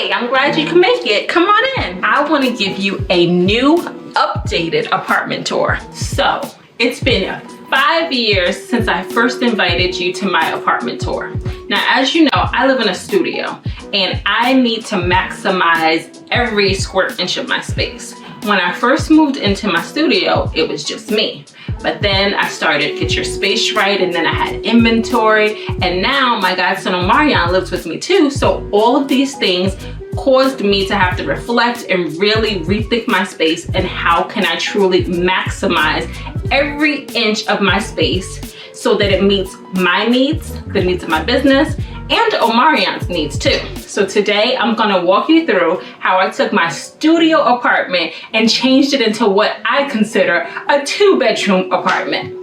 Hey, I'm glad you can make it. Come on in. I want to give you a new, updated apartment tour. So, it's been 5 years since I first invited you to my apartment tour. Now, as you know, I live in a studio and I need to maximize every square inch of my space. When I first moved into my studio, it was just me. But then I started Get Your Space Right, and then I had inventory, and now my godson Omarion lives with me too. So all of these things caused me to have to reflect and really rethink my space and how can I truly maximize every inch of my space so that it meets my needs, the needs of my business, and Omarion's needs too. So today I'm gonna walk you through how I took my studio apartment and changed it into what I consider a 2-bedroom apartment.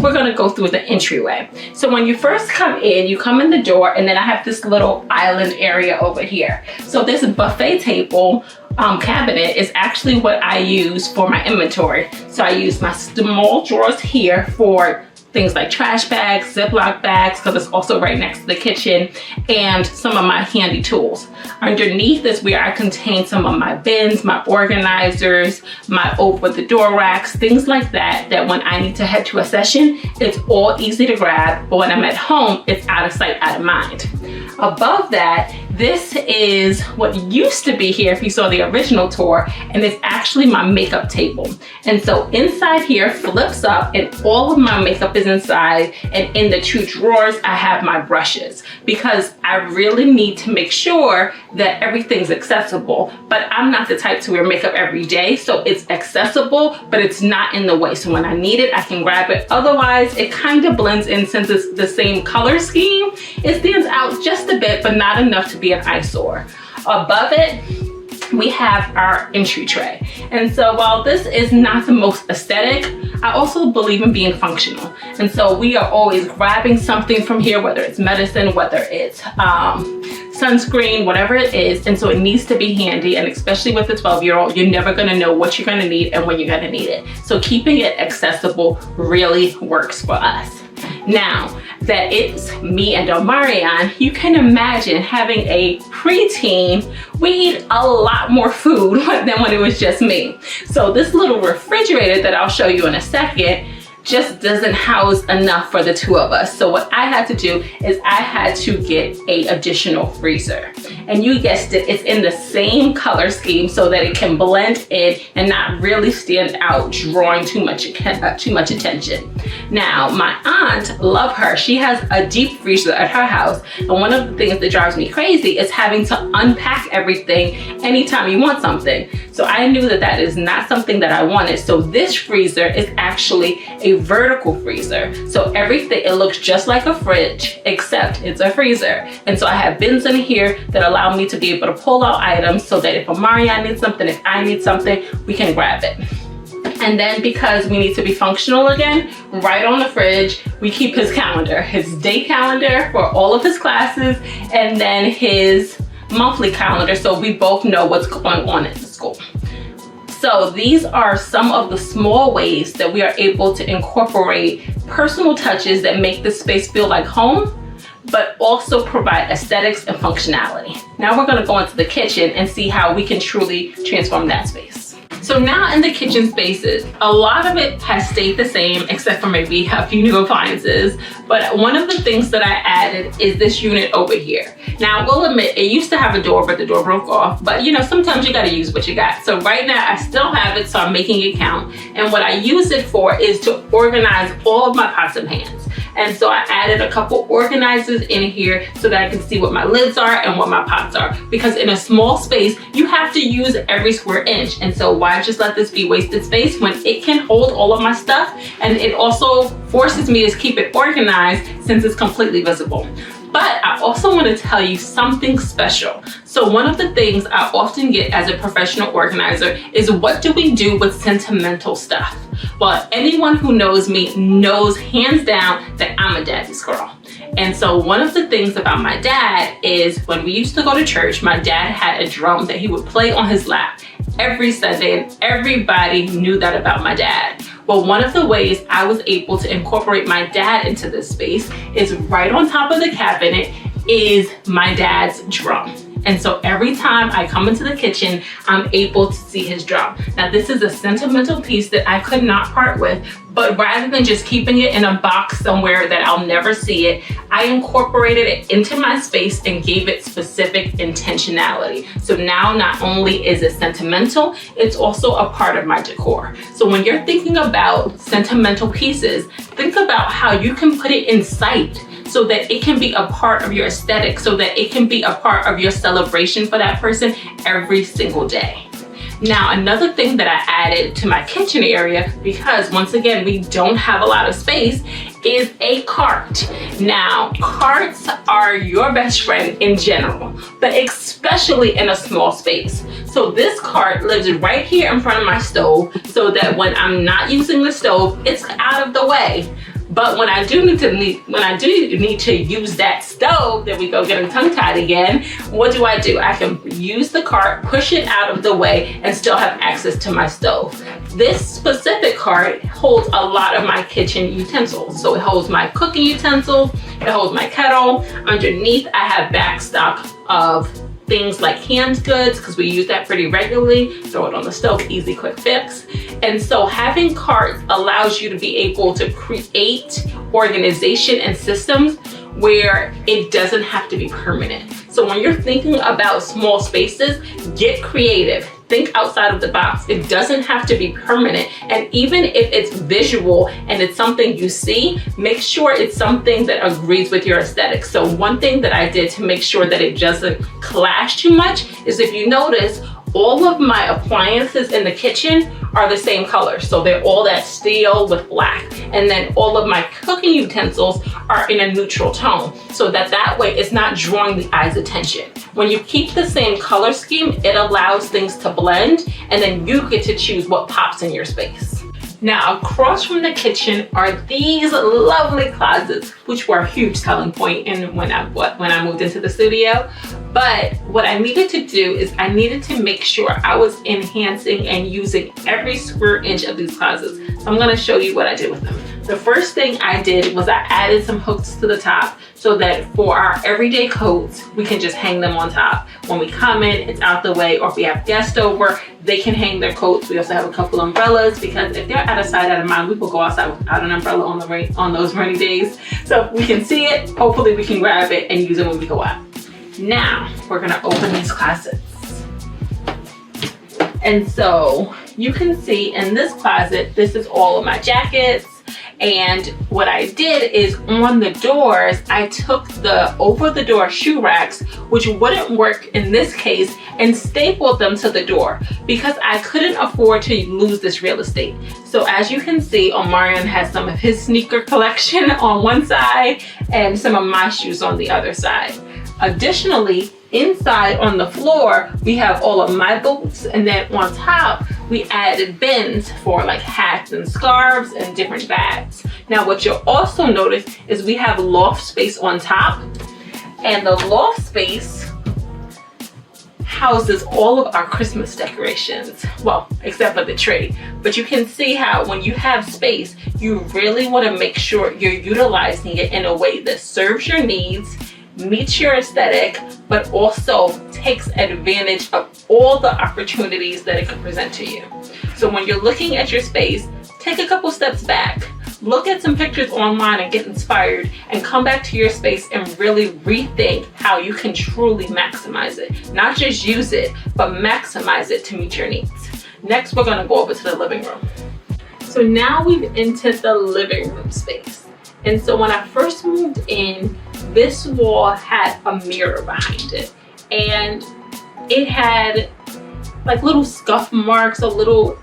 We're gonna go through the entryway. So when you first come in, you come in the door, and then I have this little island area over here. So this buffet table cabinet is actually what I use for my inventory. So I use my small drawers here for things like trash bags, Ziploc bags, because it's also right next to the kitchen, and some of my handy tools. Underneath is where I contain some of my bins, my organizers, my over-the-door racks, things like that, that when I need to head to a session, it's all easy to grab, but when I'm at home, it's out of sight, out of mind. Above that, this is what used to be here if you saw the original tour, and it's actually my makeup table. And so inside here flips up and all of my makeup is inside, and in the 2 drawers I have my brushes because I really need to make sure that everything's accessible, but I'm not the type to wear makeup every day, so it's accessible but it's not in the way, so when I need it I can grab it. Otherwise it kind of blends in since it's the same color scheme. It stands out just a bit but not enough to be an eyesore. Above it we have our entry tray. And so while this is not the most aesthetic, I also believe in being functional. And so we are always grabbing something from here, whether it's medicine, whether it's sunscreen, whatever it is. And so it needs to be handy. And especially with a 12-year-old, you're never gonna know what you're gonna need and when you're gonna need it. So keeping it accessible really works for us. Now that it's me and Omarion, you can imagine having a preteen, we eat a lot more food than when it was just me. So this little refrigerator that I'll show you in a second just doesn't house enough for the 2 of us. So what I had to do is I had to get an additional freezer. And you guessed it, it's in the same color scheme so that it can blend in and not really stand out, drawing too much attention. Now, my aunt, love her, she has a deep freezer at her house. And one of the things that drives me crazy is having to unpack everything anytime you want something. So I knew that that is not something that I wanted. So this freezer is actually a vertical freezer. So everything, it looks just like a fridge, except it's a freezer. And so I have bins in here that allow me to be able to pull out items so that if Omarion needs something, if I need something, we can grab it. And then because we need to be functional again, right on the fridge, we keep his calendar, his day calendar for all of his classes, and then his monthly calendar so we both know what's going on at the school. So these are some of the small ways that we are able to incorporate personal touches that make the space feel like home, but also provide aesthetics and functionality. Now we're gonna go into the kitchen and see how we can truly transform that space. So now in the kitchen spaces, a lot of it has stayed the same except for maybe a few new appliances. But one of the things that I added is this unit over here. Now I will admit, it used to have a door, but the door broke off. But you know, sometimes you gotta use what you got. So right now I still have it, so I'm making it count. And what I use it for is to organize all of my pots and pans. And so I added a couple organizers in here so that I can see what my lids are and what my pots are. Because in a small space, you have to use every square inch. And so why just let this be wasted space when it can hold all of my stuff? And it also forces me to keep it organized since it's completely visible. But I also want to tell you something special. So one of the things I often get as a professional organizer is, what do we do with sentimental stuff? Well, anyone who knows me knows hands down that I'm a daddy's girl. And so one of the things about my dad is when we used to go to church, my dad had a drum that he would play on his lap every Sunday, and everybody knew that about my dad. But one of the ways I was able to incorporate my dad into this space is right on top of the cabinet is my dad's drum. And so every time I come into the kitchen, I'm able to see his drum. Now this is a sentimental piece that I could not part with, but rather than just keeping it in a box somewhere that I'll never see it, I incorporated it into my space and gave it specific intentionality. So now not only is it sentimental, it's also a part of my decor. So when you're thinking about sentimental pieces, think about how you can put it in sight so that it can be a part of your aesthetic, so that it can be a part of your celebration for that person every single day. Now, another thing that I added to my kitchen area, because once again, we don't have a lot of space, is a cart. Now, carts are your best friend in general, but especially in a small space. So this cart lives right here in front of my stove so that when I'm not using the stove, it's out of the way. But when I do need to use that stove, there we go, getting tongue-tied again, what do? I can use the cart, push it out of the way, and still have access to my stove. This specific cart holds a lot of my kitchen utensils. So it holds my cooking utensils, it holds my kettle. Underneath, I have backstock of things like canned goods, because we use that pretty regularly. Throw it on the stove, easy, quick fix. And so having carts allows you to be able to create organization and systems where it doesn't have to be permanent. So when you're thinking about small spaces, get creative. Think outside of the box. It doesn't have to be permanent. And even if it's visual and it's something you see, make sure it's something that agrees with your aesthetic. So one thing that I did to make sure that it doesn't clash too much is, if you notice, all of my appliances in the kitchen are the same color. So they're all that steel with black. And then all of my cooking utensils are in a neutral tone. So that way it's not drawing the eye's attention. When you keep the same color scheme, it allows things to blend, and then you get to choose what pops in your space. Now, across from the kitchen are these lovely closets, which were a huge selling point when I moved into the studio. But what I needed to do is I needed to make sure I was enhancing and using every square inch of these closets. So I'm gonna show you what I did with them. The first thing I did was I added some hooks to the top so that for our everyday coats, we can just hang them on top. When we come in, it's out the way, or if we have guests over, they can hang their coats. We also have a couple umbrellas, because if they're out of sight, out of mind, we will go outside without an umbrella on those rainy days. So if we can see it, hopefully we can grab it and use it when we go out. Now, we're gonna open these closets. And so you can see in this closet, this is all of my jackets. And what I did is on the doors, I took the over the door shoe racks, which wouldn't work in this case, and stapled them to the door because I couldn't afford to lose this real estate. So as you can see, Omarion has some of his sneaker collection on one side and some of my shoes on the other side. Additionally, inside on the floor, we have all of my boots, and then on top, we added bins for like hats and scarves and different bags. Now, what you'll also notice is we have loft space on top, and the loft space houses all of our Christmas decorations. Well, except for the tree. But you can see how when you have space, you really want to make sure you're utilizing it in a way that serves your needs, meets your aesthetic, but also takes advantage of all the opportunities that it could present to you. So when you're looking at your space, take a couple steps back, look at some pictures online and get inspired, and come back to your space and really rethink how you can truly maximize it. Not just use it, but maximize it to meet your needs. Next, we're gonna go over to the living room. So now we've entered the living room space. And so when I first moved in, this wall had a mirror behind it, and it had like little scuff marks, a little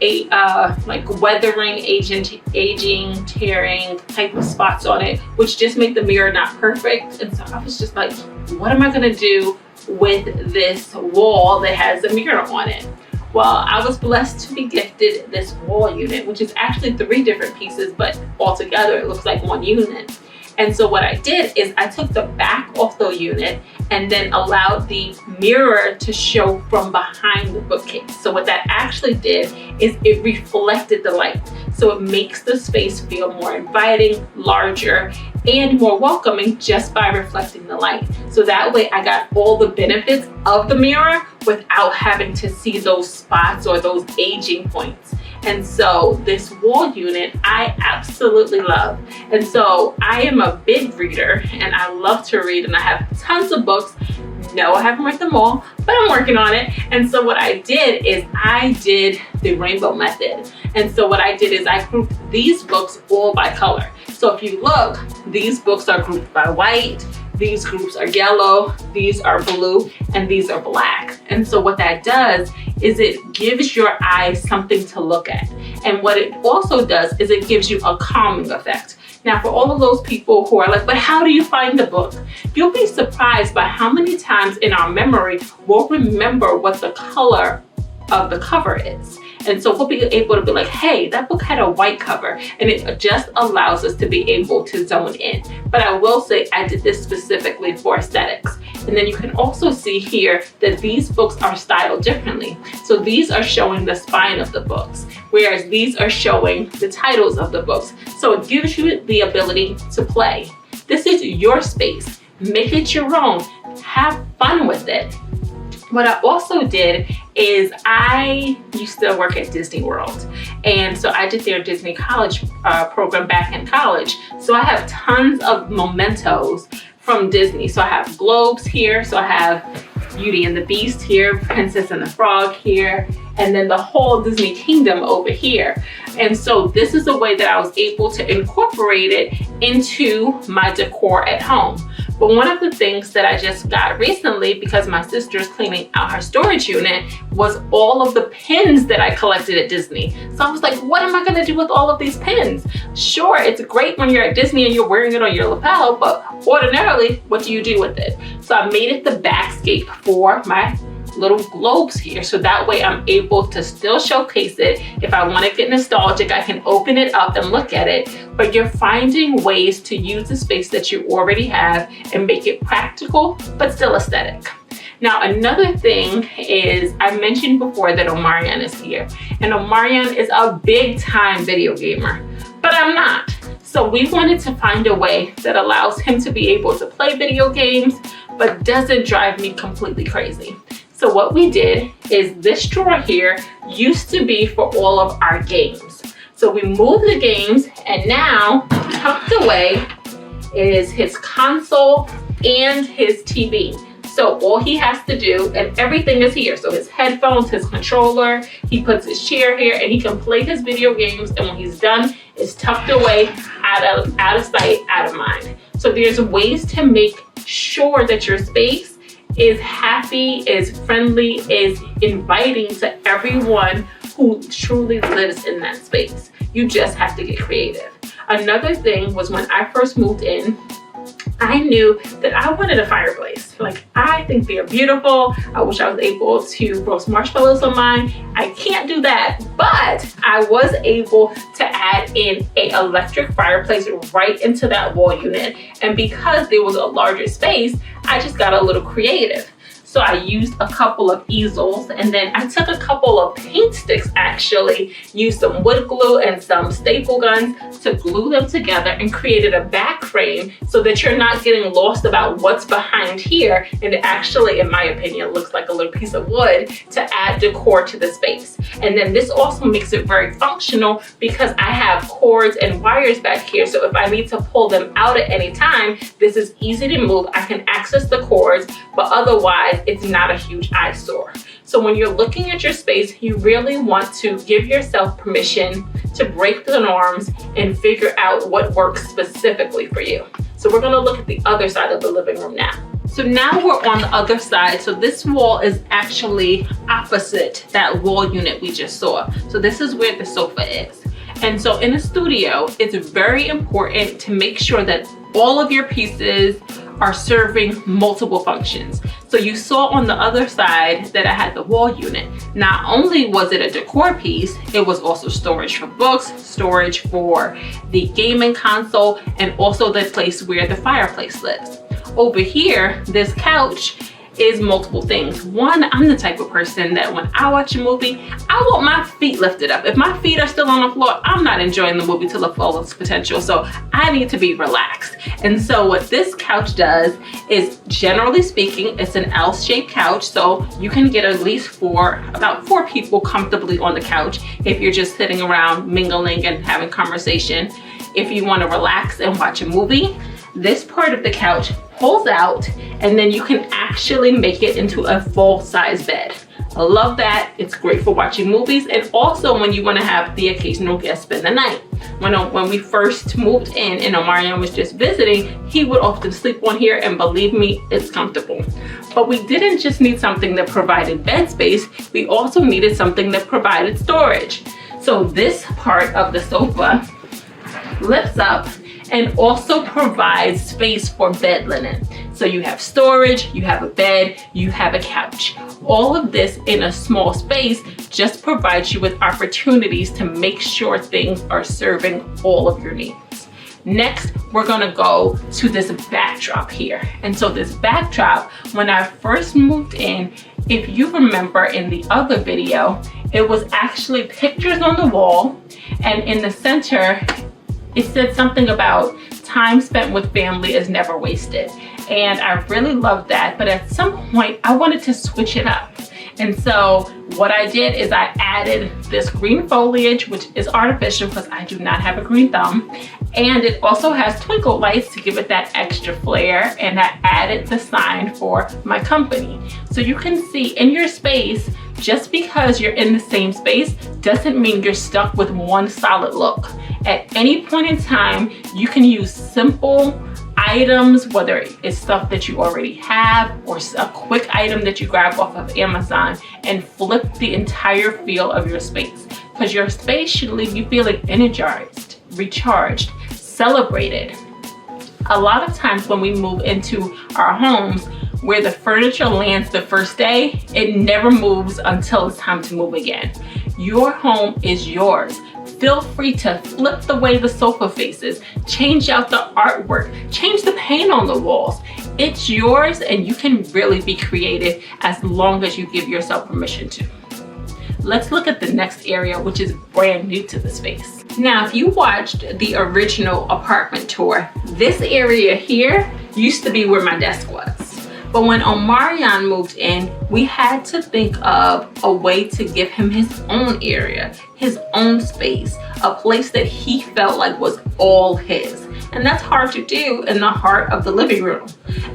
like weathering, aging, tearing type of spots on it, which just made the mirror not perfect. And so I was just like, what am I gonna do with this wall that has a mirror on it? Well, I was blessed to be gifted this wall unit, which is actually 3 different pieces, but altogether it looks like one unit. And so what I did is I took the back off the unit and then allowed the mirror to show from behind the bookcase. So what that actually did is it reflected the light. So it makes the space feel more inviting, larger, and more welcoming just by reflecting the light. So that way I got all the benefits of the mirror without having to see those spots or those aging points. And so this wall unit I absolutely love. And so I am a big reader and I love to read, and I have tons of books. No, I haven't read them all, but I'm working on it. And so what I did is I did the rainbow method. And so what I did is I grouped these books all by color. So if you look, these books are grouped by white, these groups are yellow, these are blue, and these are black. And so what that does is it gives your eyes something to look at. And what it also does is it gives you a calming effect. Now, for all of those people who are like, but how do you find the book? You'll be surprised by how many times in our memory we'll remember what the color of the cover is. And so we'll be able to be like, hey, that book had a white cover, and it just allows us to be able to zone in. But I will say I did this specifically for aesthetics. And then you can also see here that these books are styled differently. So these are showing the spine of the books, whereas these are showing the titles of the books. So it gives you the ability to play. This is your space. Make it your own. Have fun with it. What I also did is I used to work at Disney World. And so I did their Disney College program back in college. So I have tons of mementos from Disney. So I have globes here. So I have Beauty and the Beast here, Princess and the Frog here, and then the whole Disney Kingdom over here. And so this is a way that I was able to incorporate it into my decor at home. But one of the things that I just got recently, because my sister's cleaning out her storage unit, was all of the pins that I collected at Disney. So I was like, what am I gonna do with all of these pins? Sure, it's great when you're at Disney and you're wearing it on your lapel, but ordinarily, what do you do with it? So I made it the backscape for my little globes here, so that way I'm able to still showcase it. If I want to get nostalgic, I can open it up and look at it, but you're finding ways to use the space that you already have and make it practical but still aesthetic. Now, another thing is, I mentioned before that Omarion is here, and Omarion is a big time video gamer, but I'm not. So we wanted to find a way that allows him to be able to play video games but doesn't drive me completely crazy. So what we did is this drawer here used to be for all of our games. So we moved the games, and now tucked away is his console and his TV. So all he has to do, and everything is here. So his headphones, his controller, he puts his chair here, and he can play his video games. And when he's done, it's tucked away, out of sight, out of mind. So there's ways to make sure that your space is happy, is friendly, is inviting to everyone who truly lives in that space. You just have to get creative. Another thing was, when I first moved in, I knew that I wanted a fireplace. Like, I think they're beautiful. I wish I was able to roast marshmallows on mine. I can't do that, but I was able to add in an electric fireplace right into that wall unit. And because there was a larger space, I just got a little creative. So I used a couple of easels, and then I took a couple of paint sticks, actually, used some wood glue and some staple guns to glue them together, and created a back frame so that you're not getting lost about what's behind here. And it actually, in my opinion, looks like a little piece of wood to add decor to the space. And then this also makes it very functional because I have cords and wires back here. So if I need to pull them out at any time, this is easy to move. I can access the cords, but otherwise, it's not a huge eyesore. So when you're looking at your space, you really want to give yourself permission to break the norms and figure out what works specifically for you. So we're gonna look at the other side of the living room now. So now we're on the other side. So this wall is actually opposite that wall unit we just saw. So this is where the sofa is. And so in a studio, it's very important to make sure that all of your pieces are serving multiple functions. So you saw on the other side that I had the wall unit. Not only was it a decor piece, it was also storage for books, storage for the gaming console, and also the place where the fireplace lives. Over here, this couch is multiple things. One, I'm the type of person that when I watch a movie, I want my feet lifted up. If my feet are still on the floor, I'm not enjoying the movie to the fullest potential. So I need to be relaxed. And so what this couch does is, generally speaking, it's an L-shaped couch. So you can get at least about four people comfortably on the couch if you're just sitting around mingling and having conversation. If you want to relax and watch a movie, this part of the couch pulls out and then you can actually make it into a full-size bed. I love that. It's great for watching movies, and also when you want to have the occasional guest spend the night. When we first moved in and Omarion was just visiting, he would often sleep on here, and believe me, it's comfortable. But we didn't just need something that provided bed space, we also needed something that provided storage. So this part of the sofa lifts up and also provides space for bed linen. So you have storage, you have a bed, you have a couch. All of this in a small space just provides you with opportunities to make sure things are serving all of your needs. Next, we're gonna go to this backdrop here. And so this backdrop, when I first moved in, if you remember in the other video, it was actually pictures on the wall, and in the center, it said something about time spent with family is never wasted. And I really loved that, but at some point I wanted to switch it up. And so what I did is I added this green foliage, which is artificial because I do not have a green thumb. And it also has twinkle lights to give it that extra flair. And I added the sign for my company. So you can see in your space, just because you're in the same space doesn't mean you're stuck with one solid look. At any point in time, you can use simple items, whether it's stuff that you already have or a quick item that you grab off of Amazon, and flip the entire feel of your space. Because your space should leave you feeling energized, recharged, celebrated. A lot of times when we move into our homes, where the furniture lands the first day, it never moves until it's time to move again. Your home is yours. Feel free to flip the way the sofa faces, change out the artwork, change the paint on the walls. It's yours, and you can really be creative as long as you give yourself permission to. Let's look at the next area, which is brand new to the space. Now, if you watched the original apartment tour, this area here used to be where my desk was. But when Omarion moved in, we had to think of a way to give him his own area, his own space, a place that he felt like was all his. And that's hard to do in the heart of the living room.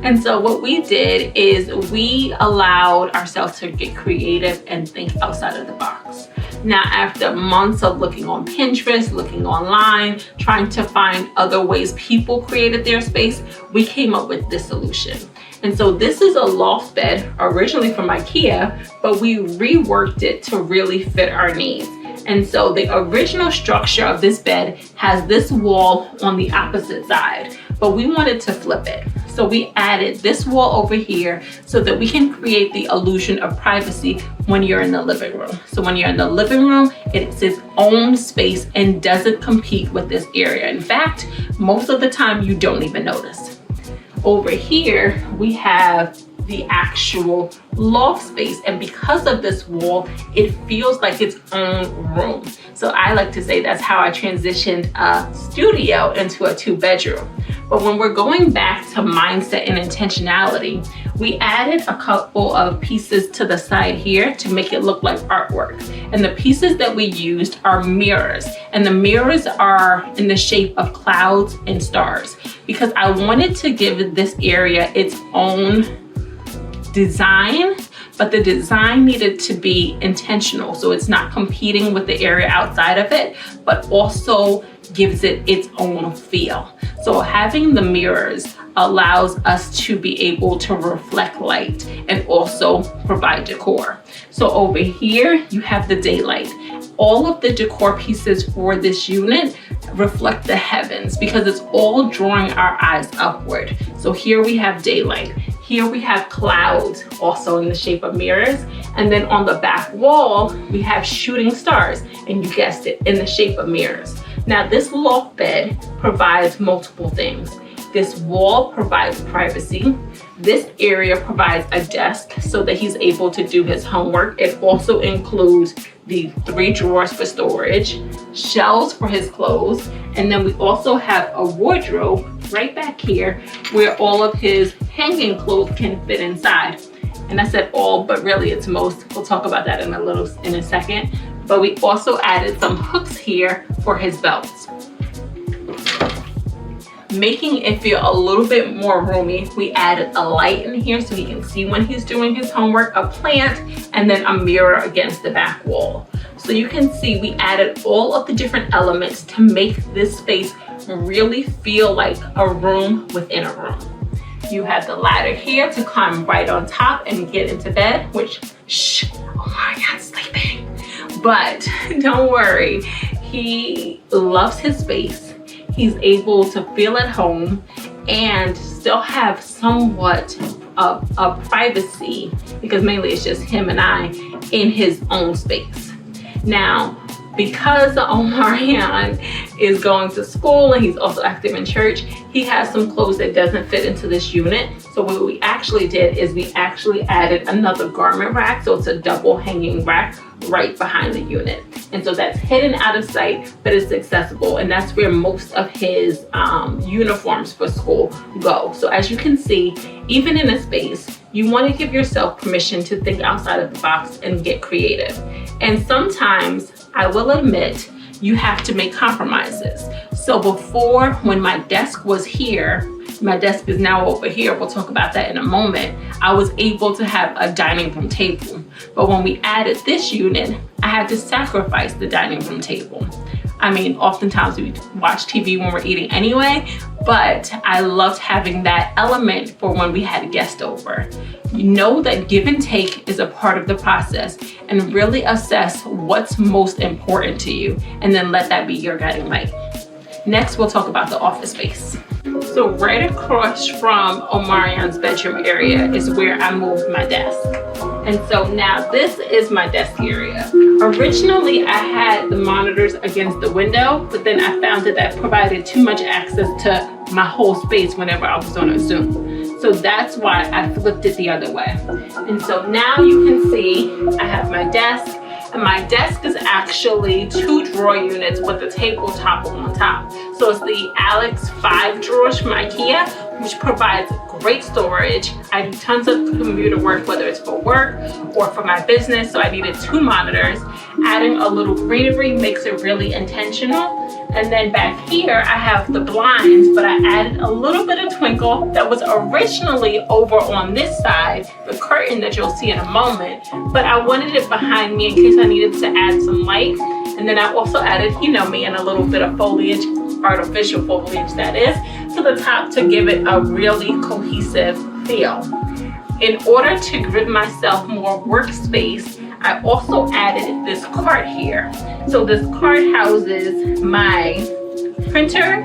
And so what we did is we allowed ourselves to get creative and think outside of the box. Now, after months of looking on Pinterest, looking online, trying to find other ways people created their space, we came up with this solution. And so this is a loft bed originally from IKEA, but we reworked it to really fit our needs. And so the original structure of this bed has this wall on the opposite side, but we wanted to flip it. So we added this wall over here so that we can create the illusion of privacy when you're in the living room. So when you're in the living room, it's its own space and doesn't compete with this area. In fact, most of the time you don't even notice. Over here, we have the actual loft space, and because of this wall, it feels like its own room. So I like to say that's how I transitioned a studio into a 2-bedroom. But when we're going back to mindset and intentionality, we added a couple of pieces to the side here to make it look like artwork. And the pieces that we used are mirrors, and the mirrors are in the shape of clouds and stars, because I wanted to give this area its own design, but the design needed to be intentional. So it's not competing with the area outside of it, but also gives it its own feel. So having the mirrors allows us to be able to reflect light and also provide decor. So over here, you have the daylight. All of the decor pieces for this unit reflect the heavens because it's all drawing our eyes upward. So here we have daylight. Here we have clouds, also in the shape of mirrors. And then on the back wall, we have shooting stars, and you guessed it, in the shape of mirrors. Now this loft bed provides multiple things. This wall provides privacy. This area provides a desk so that he's able to do his homework. It also includes the 3 drawers for storage, shelves for his clothes, and then we also have a wardrobe right back here where all of his hanging clothes can fit inside. And I said all, but really it's most. We'll talk about that in a second. But we also added some hooks here for his belts, making it feel a little bit more roomy. We added a light in here so he can see when he's doing his homework, a plant, and then a mirror against the back wall. So you can see we added all of the different elements to make this space really feel like a room within a room. You have the ladder here to climb right on top and get into bed, which, shh, Omarion's sleeping. But don't worry, he loves his space. He's able to feel at home and still have somewhat of privacy, because mainly it's just him and I in his own space. Now, because Omarion is going to school and he's also active in church, he has some clothes that doesn't fit into this unit. So what we actually did is we actually added another garment rack. So it's a double hanging rack right behind the unit. And so that's hidden out of sight, but it's accessible. And that's where most of his uniforms for school go. So as you can see, even in a space, you want to give yourself permission to think outside of the box and get creative. And sometimes, I will admit, you have to make compromises. So before, when my desk was here, my desk is now over here, we'll talk about that in a moment, I was able to have a dining room table. But when we added this unit, I had to sacrifice the dining room table. I mean, oftentimes we watch TV when we're eating anyway, but I loved having that element for when we had a guest over. You know that give and take is a part of the process, and really assess what's most important to you, and then let that be your guiding light. Next, we'll talk about the office space. So right across from Omarion's bedroom area is where I moved my desk. And so now this is my desk area. Originally, I had the monitors against the window, but then I found that provided too much access to my whole space whenever I was on a Zoom. So that's why I flipped it the other way. And so now you can see I have my desk, and my desk is actually 2 drawer units with a tabletop on top. So it's the Alex 5 drawers from IKEA, which provides great storage. I do tons of computer work, whether it's for work or for my business, so I needed 2 monitors. Adding a little greenery makes it really intentional. And then back here, I have the blinds, but I added a little bit of twinkle that was originally over on this side, the curtain that you'll see in a moment, but I wanted it behind me in case I needed to add some light. And then I also added, you know me, and a little bit of foliage, artificial foliage that is, to the top to give it a really cohesive feel. In order to give myself more workspace, I also added this cart here. So this cart houses my printer,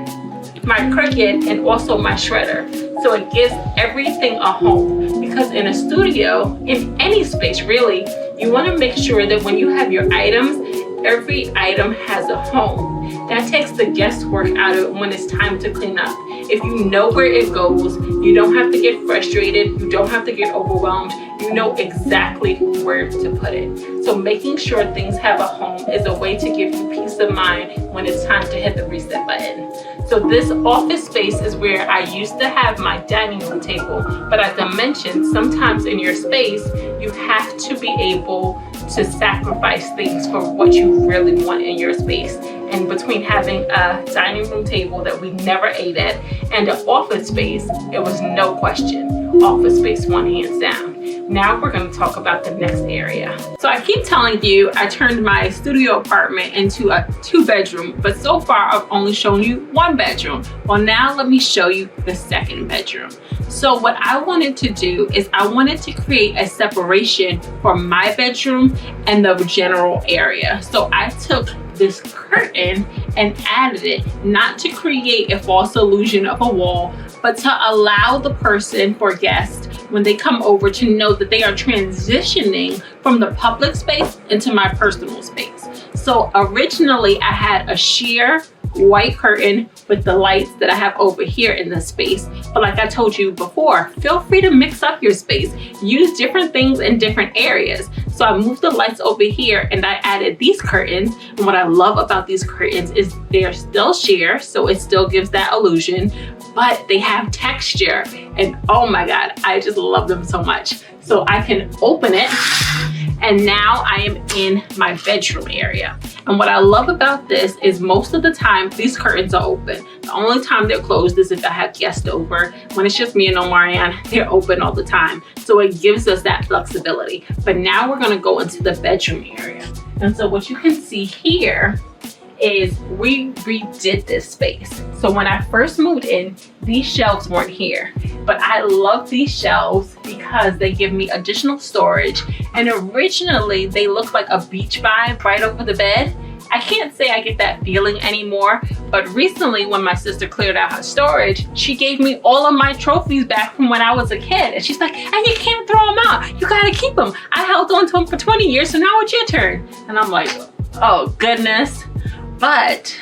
my Cricut, and also my shredder. So it gives everything a home, because in a studio, in any space really, you want to make sure that when you have your items, every item has a home. That takes the guesswork out of it when it's time to clean up. If you know where it goes, you don't have to get frustrated, you don't have to get overwhelmed, you know exactly where to put it. So making sure things have a home is a way to give you peace of mind when it's time to hit the reset button. So this office space is where I used to have my dining room table, but as I mentioned, sometimes in your space, you have to be able to sacrifice things for what you really want in your space. And between having a dining room table that we never ate at and an office space, it was no question. Office space won hands down. Now we're going to talk about the next area. So I keep telling you I turned my studio apartment into a 2-bedroom, but so far I've only shown you 1 bedroom. Well, now let me show you the 2nd bedroom. So what I wanted to do is I wanted to create a separation for my bedroom and the general area. So I took this curtain and added it, not to create a false illusion of a wall, but to allow the person or guest, when they come over, to know that they are transitioning from the public space into my personal space. So originally I had a sheer white curtain with the lights that I have over here in this space. But like I told you before, feel free to mix up your space. Use different things in different areas. So I moved the lights over here and I added these curtains. And what I love about these curtains is they're still sheer, so it still gives that illusion, but they have texture. And oh my God, I just love them so much. So I can open it, and now I am in my bedroom area. And what I love about this is most of the time these curtains are open. The only time they're closed is if I have guests over. When it's just me and Omarion, they're open all the time. So it gives us that flexibility. But now we're gonna go into the bedroom area. And so what you can see here is we redid this space. So when I first moved in, these shelves weren't here, but I love these shelves because they give me additional storage. And originally they look like a beach vibe right over the bed. I can't say I get that feeling anymore, but recently when my sister cleared out her storage, she gave me all of my trophies back from when I was a kid. And she's like, and you can't throw them out. You gotta keep them. I held on to them for 20 years, so now it's your turn. And I'm like, oh goodness. But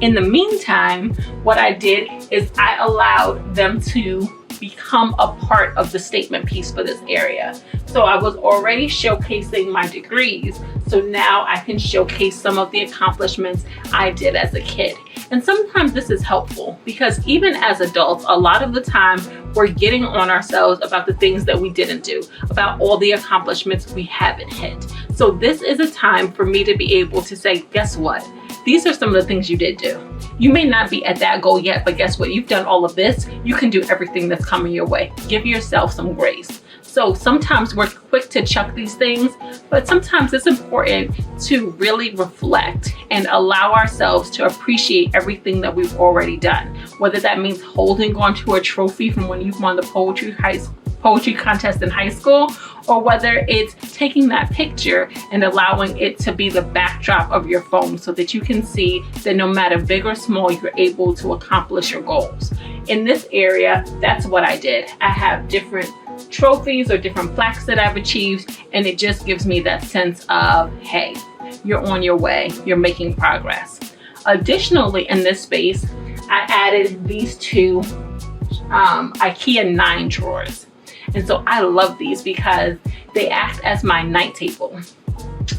in the meantime, what I did is I allowed them to become a part of the statement piece for this area. So I was already showcasing my degrees. So now I can showcase some of the accomplishments I did as a kid. And sometimes this is helpful because even as adults, a lot of the time we're getting on ourselves about the things that we didn't do, about all the accomplishments we haven't hit. So this is a time for me to be able to say, guess what? These are some of the things you did do. You may not be at that goal yet, but guess what? You've done all of this. You can do everything that's coming your way. Give yourself some grace. So sometimes we're quick to chuck these things, but sometimes it's important to really reflect and allow ourselves to appreciate everything that we've already done. Whether that means holding on to a trophy from when you won the poetry contest in high school, or whether it's taking that picture and allowing it to be the backdrop of your phone so that you can see that no matter big or small, you're able to accomplish your goals. In this area, that's what I did. I have different trophies or different plaques that I've achieved, and it just gives me that sense of, hey, you're on your way, you're making progress. Additionally, in this space, I added these two IKEA 9 drawers. And so I love these because they act as my night table.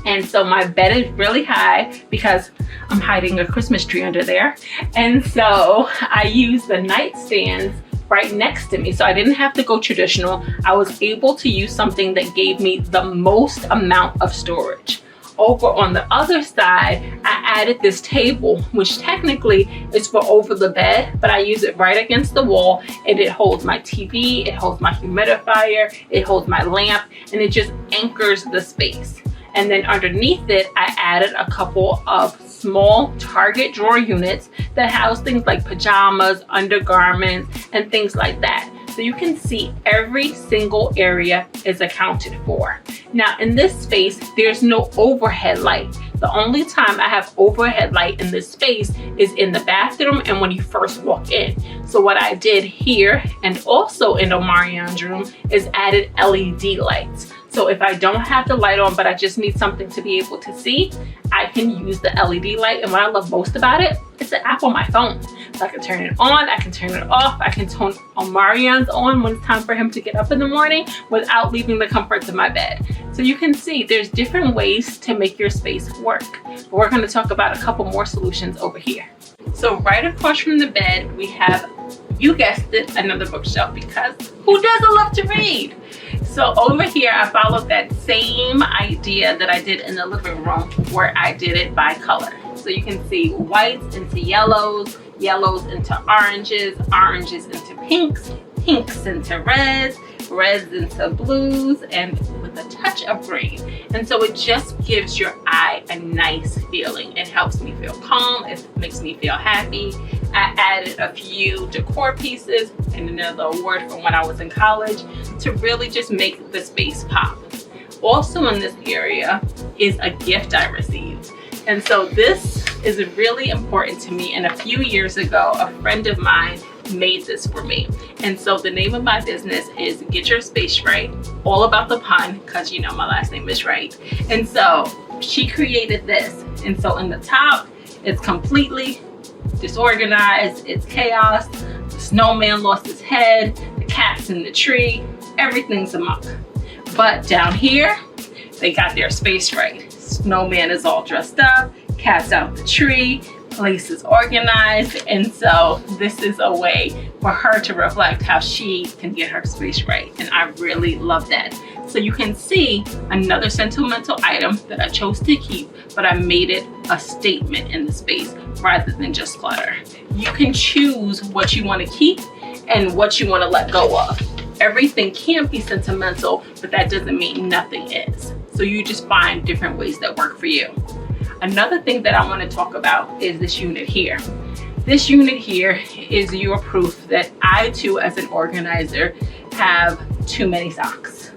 And so my bed is really high because I'm hiding a Christmas tree under there. And so I use the nightstands right next to me. So I didn't have to go traditional. I was able to use something that gave me the most amount of storage. Over on the other side, I added this table, which technically is for over the bed, but I use it right against the wall, and it holds my TV, it holds my humidifier, it holds my lamp, and it just anchors the space. And then underneath it, I added a couple of small Target drawer units that house things like pajamas, undergarments, and things like that. So you can see every single area is accounted for. Now in this space, there's no overhead light. The only time I have overhead light in this space is in the bathroom and when you first walk in. So what I did here and also in Omarion's room is added LED lights. So if I don't have the light on, but I just need something to be able to see, I can use the LED light. And what I love most about it, it's an app on my phone. So I can turn it on, I can turn it off, I can turn Omarion's on when it's time for him to get up in the morning without leaving the comforts of my bed. So you can see there's different ways to make your space work. But we're gonna talk about a couple more solutions over here. So right across from the bed, we have, you guessed it, another bookshelf, because who doesn't love to read? So over here, I followed that same idea that I did in the living room where I did it by color. So you can see whites into yellows, yellows into oranges, oranges into pinks, pinks into reds, reds into blues, and with a touch of green. And so it just gives your eye a nice feeling. It helps me feel calm, it makes me feel happy. I added a few decor pieces and another award from when I was in college to really just make the space pop. Also in this area is a gift I received. And so this is really important to me. And a few years ago, a friend of mine made this for me. And so the name of my business is Get Your Space Right, all about the pun, because you know my last name is Wright. And so she created this. And so in the top, it's completely disorganized, it's chaos. The snowman lost his head, the cat's in the tree, everything's amok. But down here, they got their space right. Snowman is all dressed up, cat's out the tree, place is organized, and so this is a way for her to reflect how she can get her space right, and I really love that. So you can see another sentimental item that I chose to keep, but I made it a statement in the space rather than just clutter. You can choose what you want to keep and what you want to let go of. Everything can't be sentimental, but that doesn't mean nothing is. So you just find different ways that work for you. Another thing that I want to talk about is this unit here. This unit here is your proof that I too, as an organizer, have too many socks.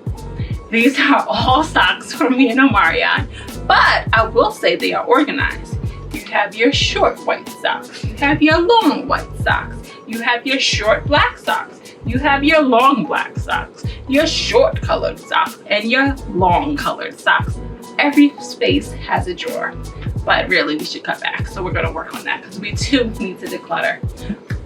These are all socks from me and Omarion, but I will say they are organized. You have your short white socks, you have your long white socks, you have your short black socks, you have your long black socks, your short colored socks, and your long colored socks. Every space has a drawer, but really we should cut back. So we're gonna work on that because we too need to declutter.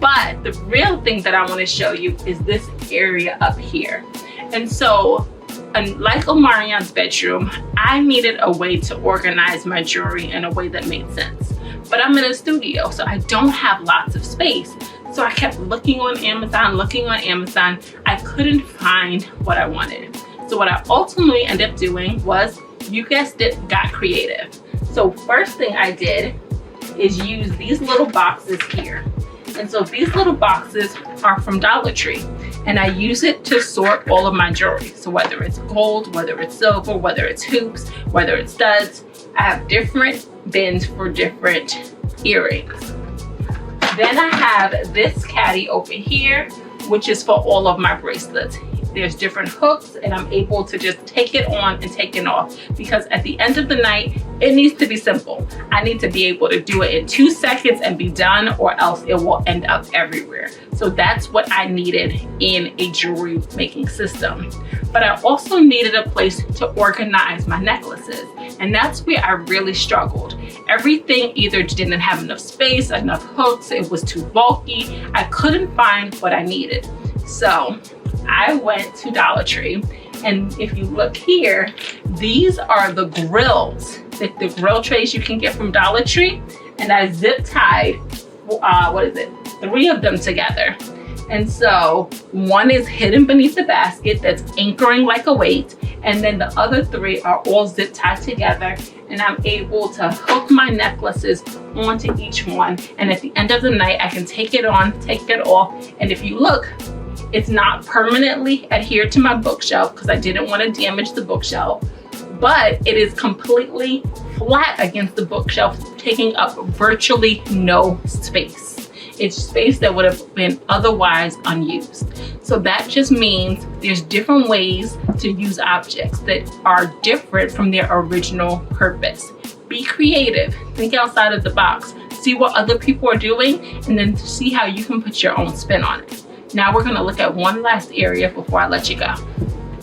But the real thing that I wanna show you is this area up here. And so, like Omarion's bedroom, I needed a way to organize my jewelry in a way that made sense. But I'm in a studio, so I don't have lots of space. So I kept looking on Amazon. I couldn't find what I wanted. So what I ultimately ended up doing was, you guessed it, got creative. So first thing I did is use these little boxes here. And so these little boxes are from Dollar Tree. And I use it to sort all of my jewelry. So whether it's gold, whether it's silver, whether it's hoops, whether it's studs, I have different bins for different earrings. Then I have this caddy over here, which is for all of my bracelets. There's different hooks and I'm able to just take it on and take it off, because at the end of the night, it needs to be simple. I need to be able to do it in 2 seconds and be done, or else it will end up everywhere. So that's what I needed in a jewelry making system. But I also needed a place to organize my necklaces. And that's where I really struggled. Everything either didn't have enough space, enough hooks, it was too bulky. I couldn't find what I needed. So I went to Dollar Tree, and if you look here, these are the grills, the grill trays you can get from Dollar Tree, and I zip tied, 3 of them together. And so one is hidden beneath the basket that's anchoring like a weight, and then the other 3 are all zip tied together, and I'm able to hook my necklaces onto each one, and at the end of the night I can take it on, take it off, and if you look, it's not permanently adhered to my bookshelf because I didn't want to damage the bookshelf, but it is completely flat against the bookshelf, taking up virtually no space. It's space that would have been otherwise unused. So that just means there's different ways to use objects that are different from their original purpose. Be creative, think outside of the box, see what other people are doing, and then see how you can put your own spin on it. Now we're gonna look at one last area before I let you go.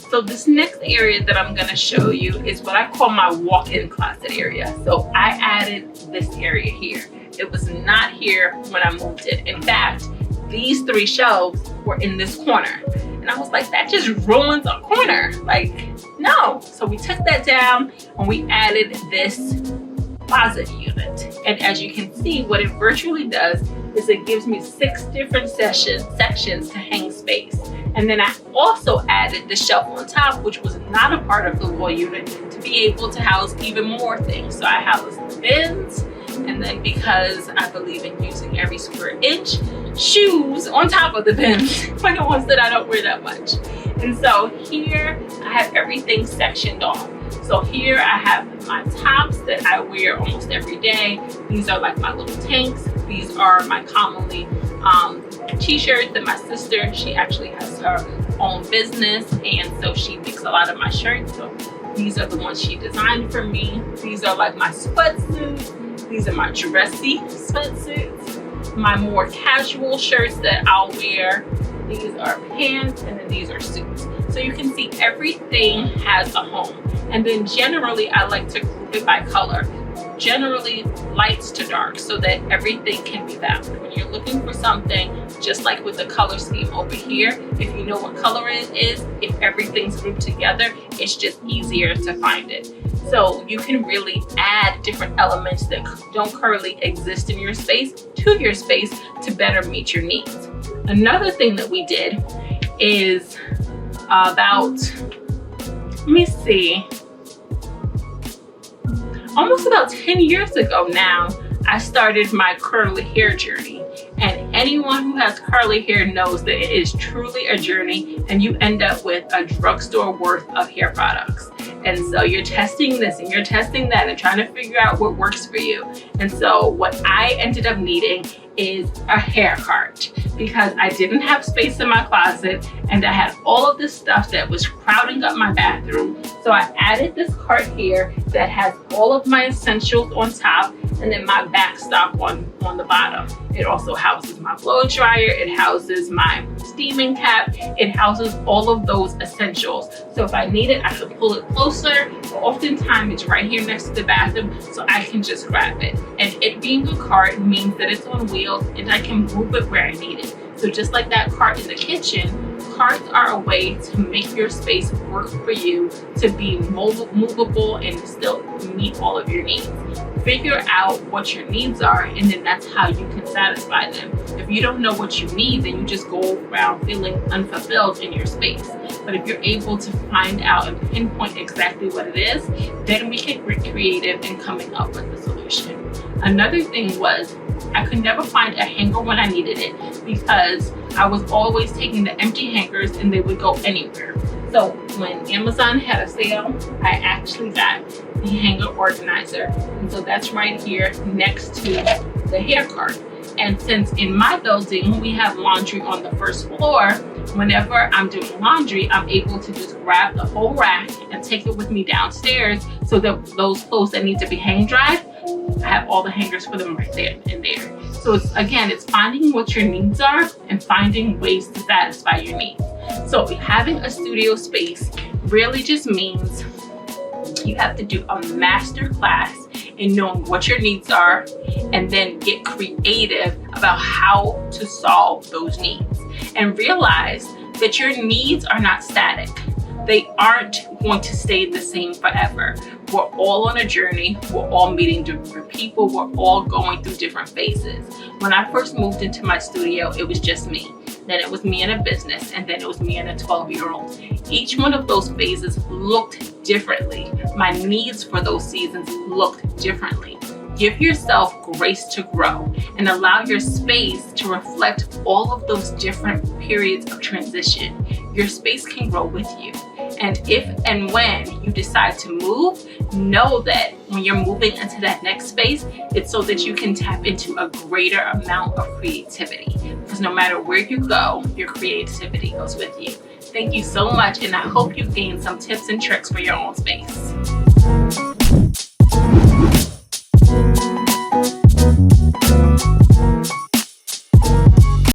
So this next area that I'm gonna show you is what I call my walk-in closet area. So I added this area here. It was not here when I moved it. In fact, these 3 shelves were in this corner. And I was like, that just ruins a corner. Like, no. So we took that down and we added this closet unit. And as you can see, what it virtually does is it gives me 6 different sections to hang space. And then I also added the shelf on top, which was not a part of the wall unit, to be able to house even more things. So I housed the bins, and then because I believe in using every square inch, shoes on top of the bins for the ones that I don't wear that much. And so here I have everything sectioned off. So here I have my tops that I wear almost every day. These are like my little tanks. These are my commonly t-shirts that my sister, she actually has her own business, and so she makes a lot of my shirts. So these are the ones she designed for me. These are like my sweatsuits. These are my dressy sweatsuits. My more casual shirts that I'll wear. These are pants, and then these are suits. So you can see everything has a home. And then generally I like to group it by color. generally lights to dark so that everything can be found. When you're looking for something, just like with the color scheme over here, if you know what color it is, if everything's grouped together, it's just easier to find it. So you can really add different elements that don't currently exist in your space to your space to better meet your needs. Another thing that we did is almost about 10 years ago now, I started my curly hair journey. And anyone who has curly hair knows that it is truly a journey, and you end up with a drugstore worth of hair products. And so you're testing this and you're testing that and trying to figure out what works for you. And so what I ended up needing is a hair cart, because I didn't have space in my closet and I had all of this stuff that was crowding up my bathroom. So I added this cart here that has all of my essentials on top and then my backstop on the bottom. It also houses my blow dryer, it houses my steaming cap, it houses all of those essentials. So if I need it, I can pull it closer. Oftentimes it's right here next to the bathroom, so I can just grab it. And it being a cart means that it's on wheels and I can move it where I need it. So just like that cart in the kitchen, carts are a way to make your space work for you to be movable and still meet all of your needs. Figure out what your needs are, and then that's how you can satisfy them. If you don't know what you need, then you just go around feeling unfulfilled in your space. But if you're able to find out and pinpoint exactly what it is, then we can get creative in coming up with the solution. Another thing was, I could never find a hanger when I needed it because I was always taking the empty hangers and they would go anywhere. So when Amazon had a sale, I actually got the hanger organizer. And so that's right here next to the hair cart. And since in my building, we have laundry on the first floor, whenever I'm doing laundry, I'm able to just grab the whole rack and take it with me downstairs so that those clothes that need to be hang dried, I have all the hangers for them right there and there. So it's finding what your needs are and finding ways to satisfy your needs. So having a studio space really just means you have to do a master class in knowing what your needs are and then get creative about how to solve those needs. And realize that your needs are not static. They aren't going to stay the same forever. We're all on a journey. We're all meeting different people. We're all going through different phases. When I first moved into my studio, it was just me. Then it was me and a business, and then it was me and a 12-year-old. Each one of those phases looked differently. My needs for those seasons looked differently. Give yourself grace to grow and allow your space to reflect all of those different periods of transition. Your space can grow with you. And if and when you decide to move, know that when you're moving into that next space, it's so that you can tap into a greater amount of creativity. Because no matter where you go, your creativity goes with you. Thank you so much, and I hope you gained some tips and tricks for your own space.